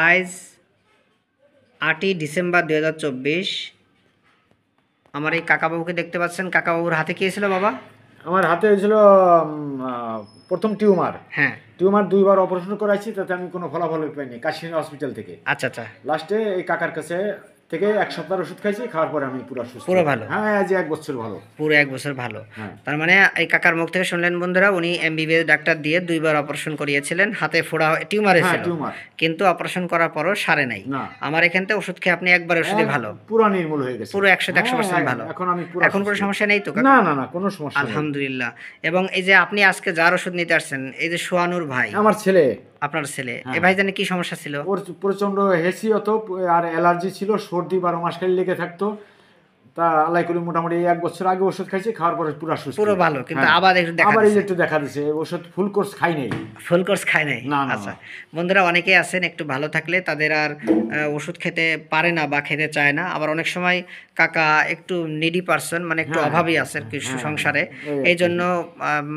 আজ 8ই ডিসেম্বর 2024। আমার এই কাকাবাবুকে দেখতে পাচ্ছেন। কাকাবাবুর হাতে কি ছিল বাবা? আমার হাতে হয়েছিল প্রথম টিউমার। হ্যাঁ, টিউমার 2বার অপারেশন করাইছি, তাতে আমি কোনো ফলাফল পাইনি কাশিনা হসপিটাল থেকে। আচ্ছা আচ্ছা। লাস্টে এই কাকার কাছে থেকে 1 সপ্তাহের ওষুধ খাইছি, খাওয়ার পরে আমি পুরো সুস্থ, পুরো ভালো? হ্যাঁ, আজ 1 বছর ভালো, পুরো 1 বছর ভালো। হ্যাঁ। তার মানে এই কাকার মুখ থেকে শুনলেন বন্ধুরা, উনি এমবিবিএস ডাক্তার দিয়ে 2বার অপারেশন করিয়েছিলেন। হাতে ফোড়া টিউমার হয়েছিল, টিউমার, কিন্তু অপারেশন করার পরও সারে নাই। না, আমার এখান থেকে ওষুধ খেয়ে আপনি একবার ওষুধে ভালো, পুরো নির্মূল হয়ে গেছে, পুরো 100% ভালো। এখন আমি পুরো এখন কোনো সমস্যা নেই তো? না না না, কোনো সমস্যা নেই, আলহামদুলিল্লাহ। এবং এই যে আপনি আজকে যার ওষুধ নিতে আসছেন, এই যে সোয়ানুর ভাই, আমার ছেলে, আপনার ছেলে, হ্যাঁ। এই ভাই জানে কি সমস্যা ছিল? ওর প্রচন্ড হেসি হতো, আর অ্যালার্জি ছিল, সর্দি 12 মাস খালি লেগে থাকতো। তা আল্লাহ করে মোটামুটি 1 বছর আগে ওষুধ খাইছি, খাওয়ার পরে পুরো সুস্থ, পুরো ভালো। কিন্তু হ্যাঁ। আবার একটু দেখা দিছে, ওষুধ ফুল কোর্স খাই নাই, ফুল কোর্স খায় নাই। না না, আচ্ছা বন্ধুরা, অনেকেই আছেন একটু ভালো থাকলে তাদের আর ওষুধ খেতে পারে না বা খেতে চায় না। আবার অনেক সময় কাকা একটু নিডি পারসন, মানে একটু অভাবী আছে আর কি সংসারে। এই জন্য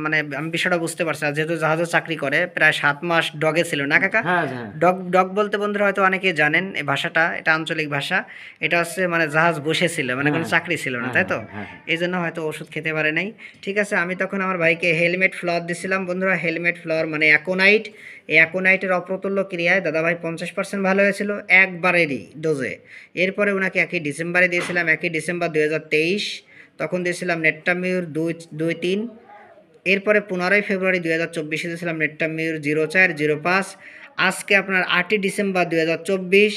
মানে আমি বিষয়টা বুঝতে পারছি। আর যেহেতু জাহাজে চাকরি করে, প্রায় 7 মাস ডগে ছিল না কাকা? ডগ ডগ বলতে বন্ধুরা হয়তো অনেকেই জানেন এই ভাষাটা, এটা আঞ্চলিক ভাষা। এটা হচ্ছে মানে জাহাজ বসেছিল, মানে কোনো চাকরি ছিল না, তাই তো? এই জন্য হয়তো ওষুধ খেতে পারে নাই। ঠিক আছে, আমি তখন আমার ভাইকে হেলমেট ফ্লাওয়ার দিছিলাম বন্ধুরা। হেলমেট ফ্লাওয়ার মানে অ্যাকোনাইট। এই অ্যাকোনাইটের অপ্রতুল্য ক্রিয়ায় দাদাভাই 50% ভালো হয়েছিল একবারেরই ডোজে। এরপরে ওনাকে 1 ডিসেম্বরে দিয়েছিলাম, 1 ডিসেম্বর 2023। তখন দিয়েছিলাম নেট্টামিউর 2-3। এরপরে 15ই ফেব্রুয়ারি 2024 দিয়েছিলাম নেট্টামিউর 04-05। আজকে আপনার 8ই ডিসেম্বর 2024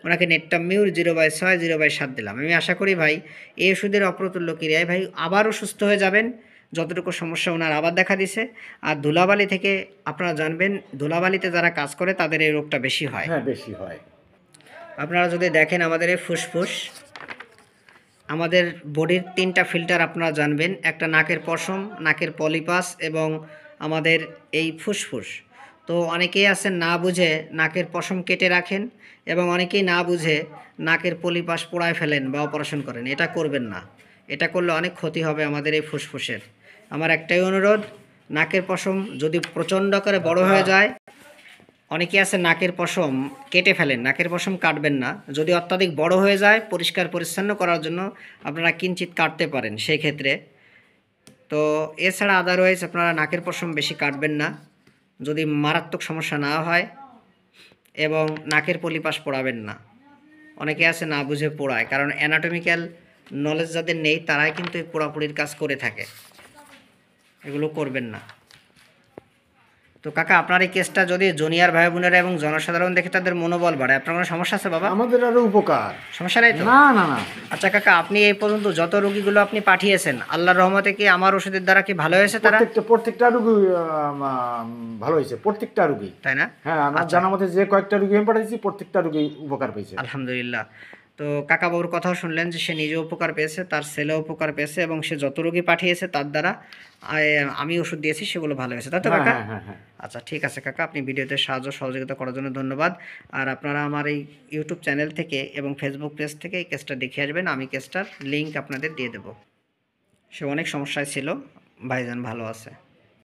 ওনাকে নেট্টামিউর 0/6 0/7 দিলাম। আমি আশা করি ভাই এই ওষুধের অপ্রতুল্য ক্রিয়ায় ভাই আবারও সুস্থ হয়ে যাবেন, যতটুকু সমস্যা ওনার আবার দেখা দিছে। আর ধুলাবালি থেকে আপনারা জানবেন, ধুলাবালিতে যারা কাজ করে তাদের এই রোগটা বেশি হয়। হ্যাঁ, বেশি হয়। আপনারা যদি দেখেন আমাদের এই ফুসফুস, আমাদের বডির 3টা ফিল্টার আপনারা জানবেন, একটা নাকের পশম, নাকের পলিপাস এবং আমাদের এই ফুসফুস। তো অনেকেই আছেন না বুঝে নাকের পশম কেটে রাখেন, এবং অনেকেই না বুঝে নাকের পলিপাস পোড়ায় ফেলেন বা অপারেশন করেন। এটা করবেন না, এটা করলে অনেক ক্ষতি হবে আমাদের এই ফুসফুসের। আমার একটাই অনুরোধ, নাকের পশম যদি প্রচণ্ড করে বড় হয়ে যায়, অনেকে আছে নাকের পশম কেটে ফেলেন, নাকের পশম কাটবেন না। যদি অত্যাধিক বড় হয়ে যায়, পরিষ্কার পরিচ্ছন্ন করার জন্য আপনারা কিঞ্চিত কাটতে পারেন সেই ক্ষেত্রে। তো এছাড়া আদারওয়াইজ আপনারা নাকের পশম বেশি কাটবেন না, যদি মারাত্মক সমস্যা না হয়, এবং নাকের পলিপাস পোড়াবেন না। অনেকে আছে না বুঝে পোড়ায়, কারণ অ্যানাটমিক্যাল নলেজ যাদের নেই তারাই কিন্তু এই পোড়াপুড়ির কাজ করে থাকে। এগুলো করবেন না। তো কাকা, আপনার এই কেসটা যদি জুনিয়র ভাই বোনেরা এবং জনসাধারণ দেখে তাদের মনোবল বাড়ায়, আপনার কোনো সমস্যা আছে বাবা? আমাদের আরো উপকার, সমস্যা নেই তো? না না না। আচ্ছা কাকা, আপনি এই পর্যন্ত যত রোগীগুলো আপনি পাঠিয়েছেন, আল্লাহর রহমতে কি আমার ওষুধের দ্বারা কি ভালো হয়েছে তারা? প্রত্যেকটা রোগী ভালো হয়েছে, প্রত্যেকটা রোগী, তাই না? হ্যাঁ, আমার জানা মতে যে কয়েকটা রোগী আমি পাঠিয়েছি প্রত্যেকটা রোগী উপকার পেয়েছে, আলহামদুলিল্লাহ। তো কাকা বাবুর কথাও শুনলেন যে সে নিজে উপকার পেয়েছে, তার ছেলেও উপকার পেয়েছে, এবং সে যত রোগী পাঠিয়েছে তার দ্বারা আমি ওষুধ দিয়েছি সেগুলো ভালো হয়েছে, তাই তো কাকা? আচ্ছা ঠিক আছে কাকা, আপনি ভিডিওতে সাহায্য সহযোগিতা করার জন্য ধন্যবাদ। আর আপনারা আমার এই ইউটিউব চ্যানেল থেকে এবং ফেসবুক পেজ থেকে এই কেসটা দেখে আসবেন, আমি কেসটার লিঙ্ক আপনাদের দিয়ে দেবো। সে অনেক সমস্যায় ছিল, ভাইজান ভালো আছে।